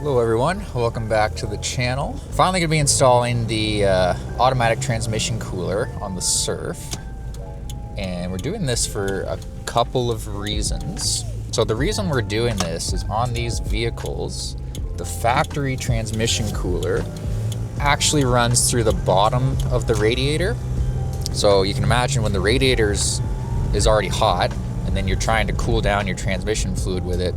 Hello everyone, welcome back to the channel. Finally going to be installing the automatic transmission cooler on the Surf. And we're doing this for a couple of reasons. So the reason we're doing this is on these vehicles, the factory transmission cooler actually runs through the bottom of the radiator. So you can imagine when the radiator is already hot and then you're trying to cool down your transmission fluid with it,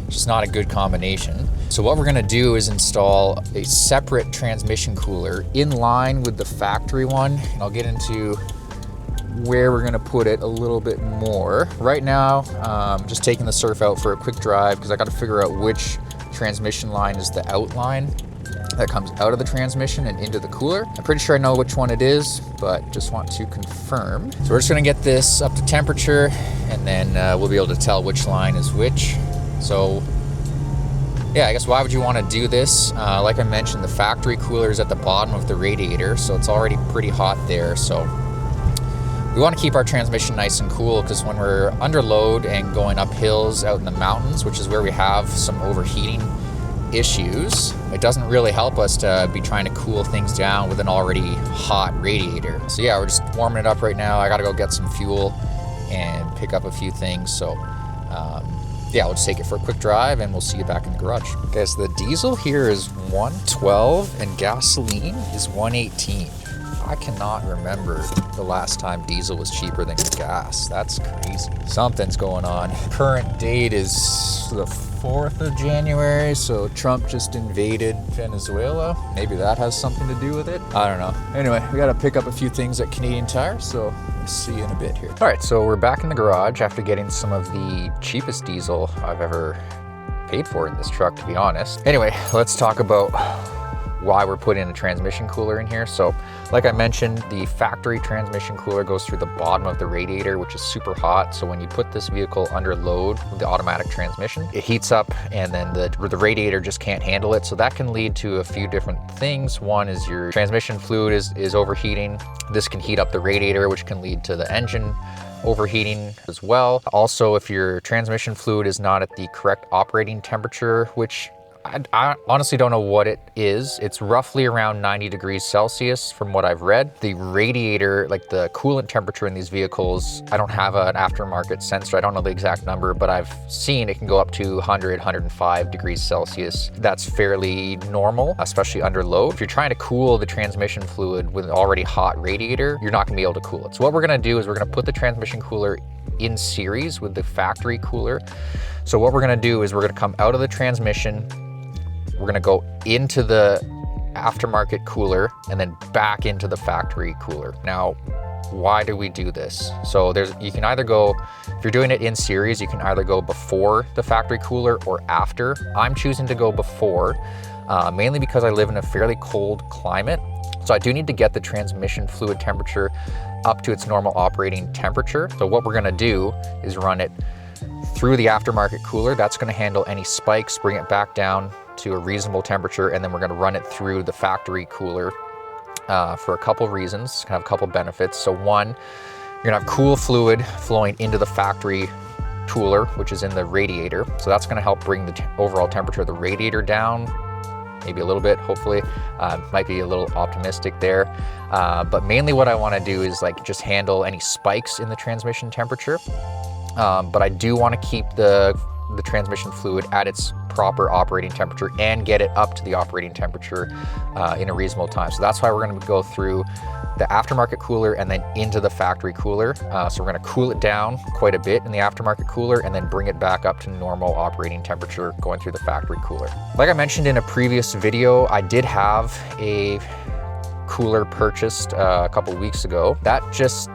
it's just not a good combination. So what we're gonna do is install a separate transmission cooler in line with the factory one. And I'll get into where we're gonna put it a little bit more. Right now, just taking the Surf out for a quick drive because I gotta figure out which transmission line is the outline that comes out of the transmission and into the cooler. I'm pretty sure I know which one it is, but just want to confirm. So we're just gonna get this up to temperature and then we'll be able to tell which line is which. So yeah, I guess why would you want to do this? Like I mentioned, the factory cooler is at the bottom of the radiator, so it's already pretty hot there. So we want to keep our transmission nice and cool because when we're under load and going up hills out in the mountains, which is where we have some overheating issues, it doesn't really help us to be trying to cool things down with an already hot radiator. So yeah, we're just warming it up right now. I got to go get some fuel and pick up a few things. So yeah, we'll just take it for a quick drive and we'll see you back in the garage. Okay, so the diesel here is 112 and gasoline is 118. I cannot remember the last time diesel was cheaper than gas. That's crazy. Something's going on. Current date is the 4th of January, so Trump just invaded Venezuela. Maybe that has something to do with it. I don't know. Anyway, we gotta pick up a few things at Canadian Tire, so we'll see you in a bit here. All right, so we're back in the garage after getting some of the cheapest diesel I've ever paid for in this truck, to be honest. Anyway, let's talk about why we're putting a transmission cooler in here. So like I mentioned, the factory transmission cooler goes through the bottom of the radiator, which is super hot. So when you put this vehicle under load with the automatic transmission, it heats up and then the radiator just can't handle it. So that can lead to a few different things. One is your transmission fluid is overheating. This can heat up the radiator, which can lead to the engine overheating as well. Also, if your transmission fluid is not at the correct operating temperature, which I honestly don't know what it is. It's roughly around 90 degrees Celsius from what I've read. The radiator, like the coolant temperature in these vehicles, I don't have an aftermarket sensor. I don't know the exact number, but I've seen it can go up to 100, 105 degrees Celsius. That's fairly normal, especially under load. If you're trying to cool the transmission fluid with an already hot radiator, you're not gonna be able to cool it. So what we're gonna do is we're gonna put the transmission cooler in series with the factory cooler. So what we're gonna do is we're gonna come out of the transmission, we're gonna go into the aftermarket cooler and then back into the factory cooler. Now, why do we do this? So you can either go, if you're doing it in series, you can either go before the factory cooler or after. I'm choosing to go before, mainly because I live in a fairly cold climate. So I do need to get the transmission fluid temperature up to its normal operating temperature. So what we're gonna do is run it through the aftermarket cooler. That's gonna handle any spikes, bring it back down to a reasonable temperature, and then we're gonna run it through the factory cooler for a couple reasons. It's gonna have a couple benefits. So one, you're gonna have cool fluid flowing into the factory cooler, which is in the radiator. So that's gonna help bring the overall temperature of the radiator down, maybe a little bit, hopefully. Might be a little optimistic there. But mainly what I wanna do is like just handle any spikes in the transmission temperature. But I do wanna keep the transmission fluid at its proper operating temperature and get it up to the operating temperature in a reasonable time. So that's why we're gonna go through the aftermarket cooler and then into the factory cooler. So we're gonna cool it down quite a bit in the aftermarket cooler and then bring it back up to normal operating temperature going through the factory cooler. Like I mentioned in a previous video, I did have a cooler purchased a couple weeks ago. That just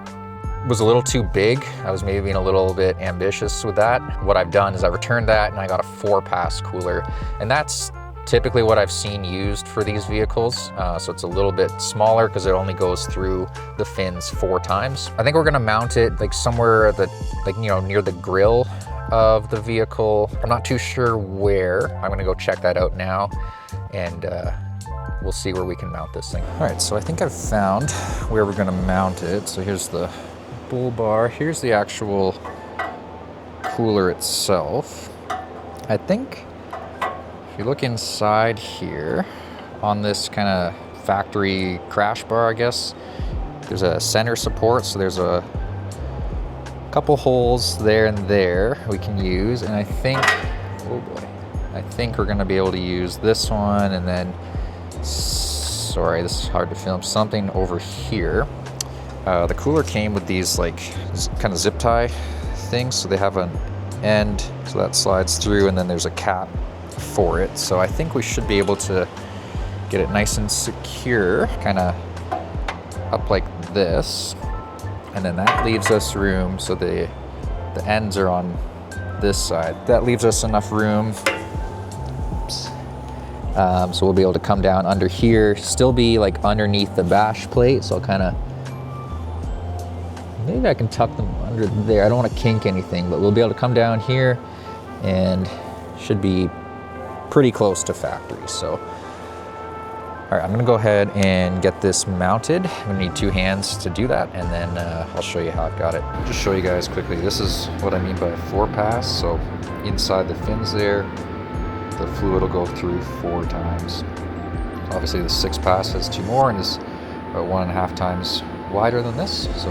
was a little too big. I was maybe being a little bit ambitious with that. What I've done is I returned that and I got a 4-pass cooler. And that's typically what I've seen used for these vehicles. So it's a little bit smaller because it only goes through the fins 4 times. I think we're gonna mount it like somewhere that, like, you know, near the grill of the vehicle. I'm not too sure where. I'm gonna go check that out now and we'll see where we can mount this thing. All right, so I think I've found where we're gonna mount it. So here's the bull bar. Here's the actual cooler itself. I think you look inside here on this kind of factory crash bar, I guess, there's a center support, so there's a couple holes there and there we can use, and I think, oh boy, I think we're gonna be able to use this one, and then, sorry, this is hard to film, something over here. The cooler came with these like kind of zip tie things, so they have an end, so that slides through, and then there's a cap for it. So I think we should be able to get it nice and secure, kind of up like this, and then that leaves us room, so the ends are on this side. That leaves us enough room. So we'll be able to come down under here, still be like underneath the bash plate, so I'll kind of, maybe I can tuck them under there. I don't want to kink anything, but we'll be able to come down here and should be pretty close to factory. So, all right, I'm gonna go ahead and get this mounted. I'm gonna need 2 hands to do that, and then I'll show you how I've got it. I'll just show you guys quickly. This is what I mean by a 4-pass. So inside the fins there, the fluid will go through 4 times. Obviously the 6-pass has 2 more and is about 1.5 times wider than this. So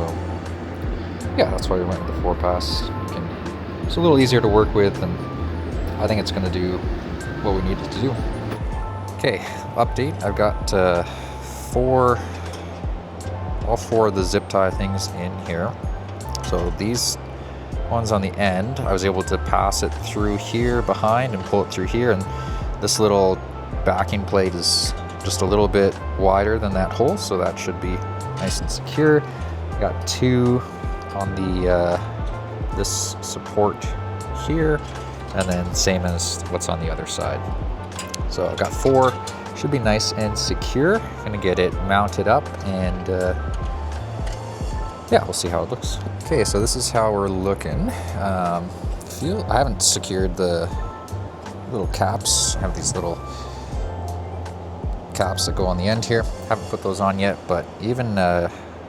yeah, that's why we went with the 4-pass. It's a little easier to work with, and I think it's gonna do what we need it to do. Okay, update. I've got all 4 of the zip tie things in here. So these ones on the end, I was able to pass it through here behind and pull it through here, and this little backing plate is just a little bit wider than that hole, so that should be nice and secure. Got 2 on the this support here, and then same as what's on the other side. So I've got 4, should be nice and secure. Gonna get it mounted up, and yeah, we'll see how it looks. Okay, so this is how we're looking. I haven't secured the little caps. I have these little caps that go on the end here. Haven't put those on yet, but even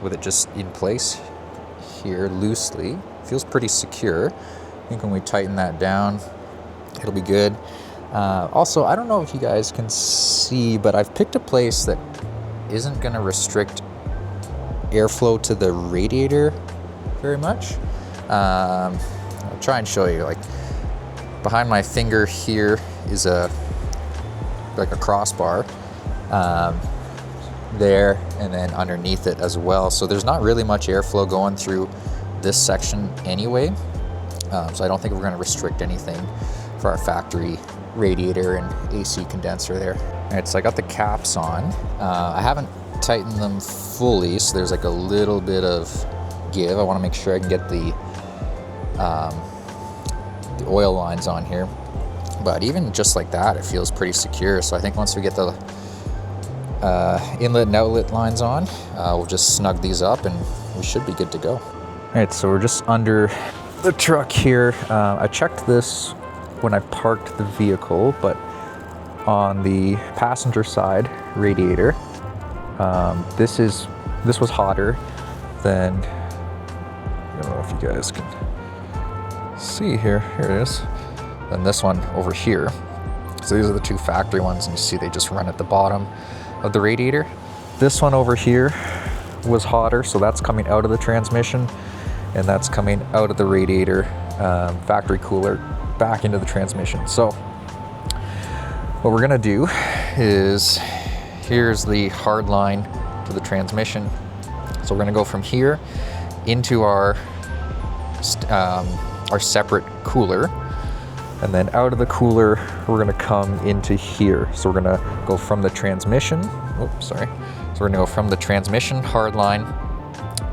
with it just in place here loosely, feels pretty secure. I think when we tighten that down, it'll be good. Also, I don't know if you guys can see, but I've picked a place that isn't gonna restrict airflow to the radiator very much. I'll try and show you. Like behind my finger here is like a crossbar there, and then underneath it as well. So there's not really much airflow going through this section anyway. So I don't think we're going to restrict anything for our factory radiator and AC condenser there. All right, so I got the caps on. I haven't tightened them fully, so there's like a little bit of give. I want to make sure I can get the oil lines on here, but even just like that, it feels pretty secure. So I think once we get the inlet and outlet lines on, we'll just snug these up and we should be good to go. All right, so we're just under the truck here. I checked this when I parked the vehicle, but on the passenger side radiator, this was hotter than, I don't know if you guys can see here. Here it is. Than this one over here. So these are the 2 factory ones, and you see they just run at the bottom of the radiator. This one over here was hotter, so that's coming out of the transmission, and that's coming out of the radiator factory cooler back into the transmission. So what we're gonna do is, here's the hard line to the transmission. So we're gonna go from here into our separate cooler, and then out of the cooler we're gonna come into here. So we're gonna go from the transmission, So we're gonna go from the transmission hard line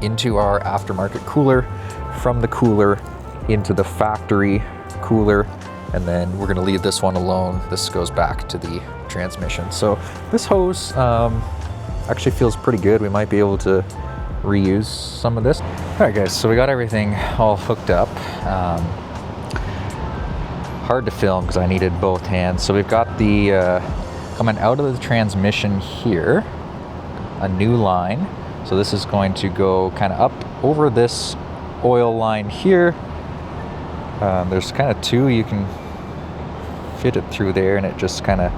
into our aftermarket cooler, from the cooler into the factory cooler, and then we're gonna leave this one alone. This goes back to the transmission. So this hose actually feels pretty good. We might be able to reuse some of this. All right guys, so we got everything all hooked up. Hard to film because I needed both hands. So we've got the coming out of the transmission here, a new line. So this is going to go kind of up over this oil line here. There's kind of 2 you can fit it through there, and it just kind of,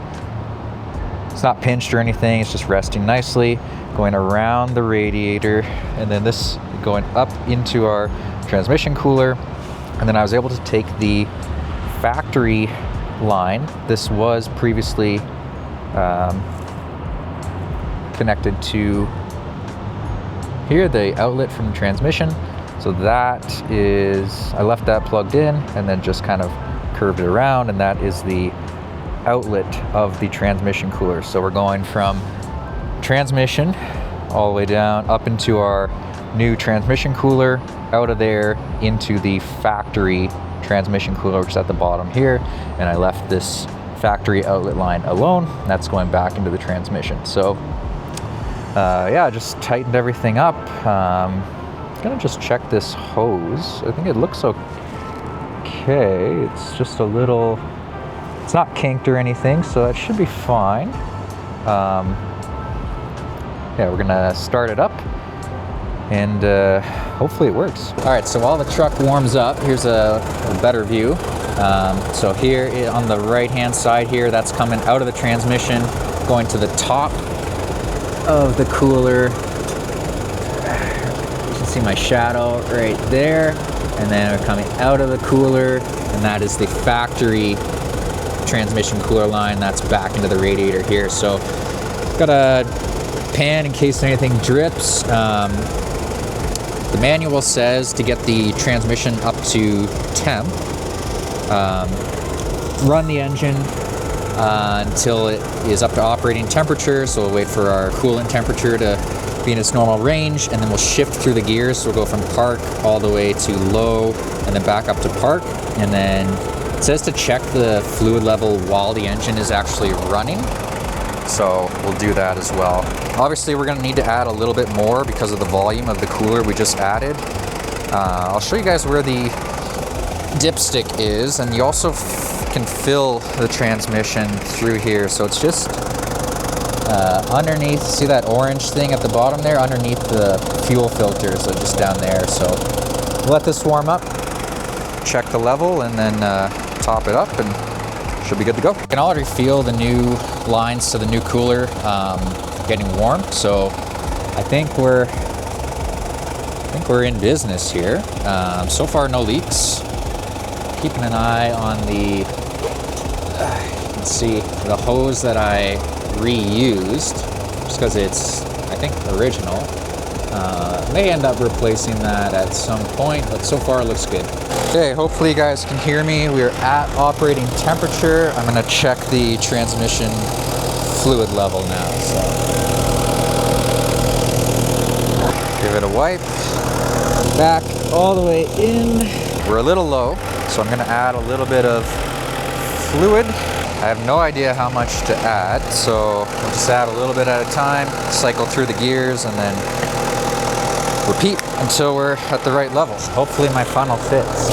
it's not pinched or anything, it's just resting nicely, going around the radiator, and then this going up into our transmission cooler. And then I was able to take the factory line. This was previously connected to here, the outlet from the transmission. So that is, I left that plugged in and then just kind of curved it around, and that is the outlet of the transmission cooler. So we're going from transmission all the way down up into our new transmission cooler, out of there into the factory transmission cooler, which is at the bottom here. And I left this factory outlet line alone. That's going back into the transmission. So yeah, I just tightened everything up. Gonna just check this hose. I think it looks okay. It's just a little, it's not kinked or anything, so that should be fine. Yeah, we're gonna start it up, and hopefully it works. All right, so while the truck warms up, here's a better view. So here on the right-hand side here, that's coming out of the transmission, going to the top of the cooler. You can see my shadow right there. And then we're coming out of the cooler, and that is the factory transmission cooler line. That's back into the radiator here. So got a pan in case anything drips. The manual says to get the transmission up to temp, run the engine until it is up to operating temperature. So we'll wait for our coolant temperature to be in its normal range, and then we'll shift through the gears. So we'll go from park all the way to low, and then back up to park. And then it says to check the fluid level while the engine is actually running. So we'll do that as well. Obviously, we're gonna need to add a little bit more because of the volume of the cooler we just added. I'll show you guys where the dipstick is, and you also can fill the transmission through here. So it's just underneath, see that orange thing at the bottom there? Underneath the fuel filter, so just down there. So let this warm up, check the level, and then top it up, and should be good to go. You can already feel the new lines to the new cooler getting warm. So I think we're in business here. So far, no leaks. Keeping an eye on the, you can see the hose that I reused, just because it's, I think, original. May end up replacing that at some point, but so far it looks good. Okay, hopefully you guys can hear me. We're at operating temperature. I'm gonna check the transmission fluid level now. So give it a wipe. Back all the way in. We're a little low, so I'm gonna add a little bit of fluid. I have no idea how much to add, so we'll just add a little bit at a time, cycle through the gears, and then repeat until we're at the right level. Hopefully my funnel fits.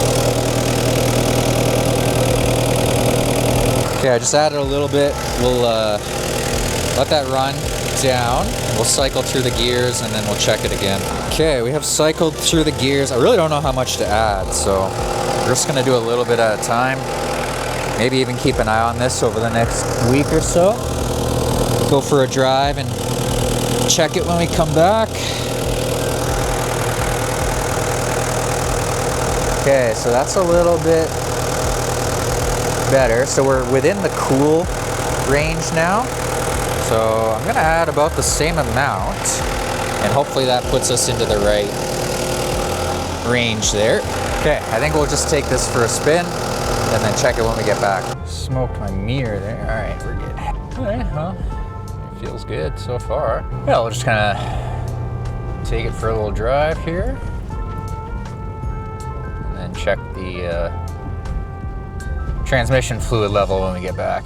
Okay, I just added a little bit. We'll let that run down. We'll cycle through the gears, and then we'll check it again. Okay, we have cycled through the gears. I really don't know how much to add, so we're just gonna do a little bit at a time. Maybe even keep an eye on this over the next week or so. Go for a drive and check it when we come back. Okay, so that's a little bit better. So we're within the cool range now. So I'm gonna add about the same amount, and hopefully that puts us into the right range there. Okay, I think we'll just take this for a spin and then check it when we get back. Smoked my mirror there. All right, we're good. All right, well, it feels good so far. Yeah, we'll just kind of take it for a little drive here, and then check the transmission fluid level when we get back.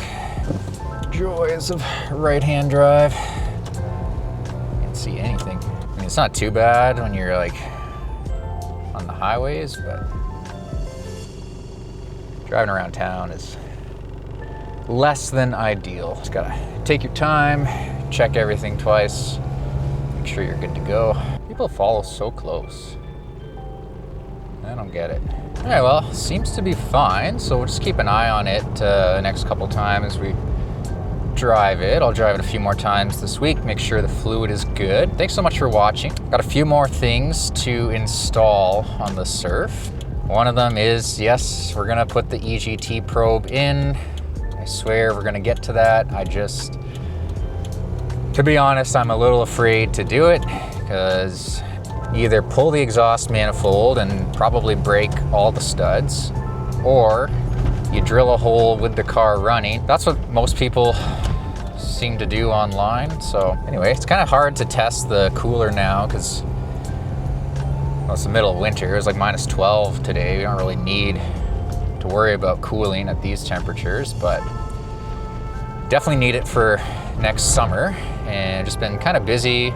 Joys of right-hand drive. Can't see anything. I mean, it's not too bad when you're like on the highways, but driving around town is less than ideal. Just gotta take your time, check everything twice, make sure you're good to go. People follow so close. I don't get it. All right, well, seems to be fine. So we'll just keep an eye on it the next couple times we drive it. I'll drive it a few more times this week, make sure the fluid is good. Thanks so much for watching. Got a few more things to install on the Surf. One of them is, yes, we're gonna put the EGT probe in. I swear we're gonna get to that. To be honest, I'm a little afraid to do it because either pull the exhaust manifold and probably break all the studs, or you drill a hole with the car running. That's what most people seem to do online. So anyway, it's kind of hard to test the cooler now because, well, it's the middle of winter. It was like minus 12 today. We don't really need to worry about cooling at these temperatures, but definitely need it for next summer. And just been kind of busy.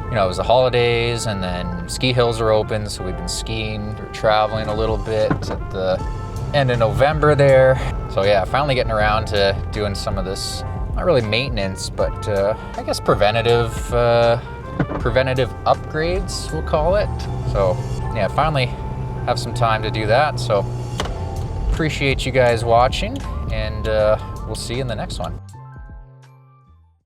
You know, it was the holidays and then ski hills are open, so we've been skiing or traveling a little bit at the end of November there. So yeah, finally getting around to doing some of this, not really maintenance, but I guess preventative upgrades, we'll call it. So yeah, finally have some time to do that. So appreciate you guys watching, and we'll see you in the next one.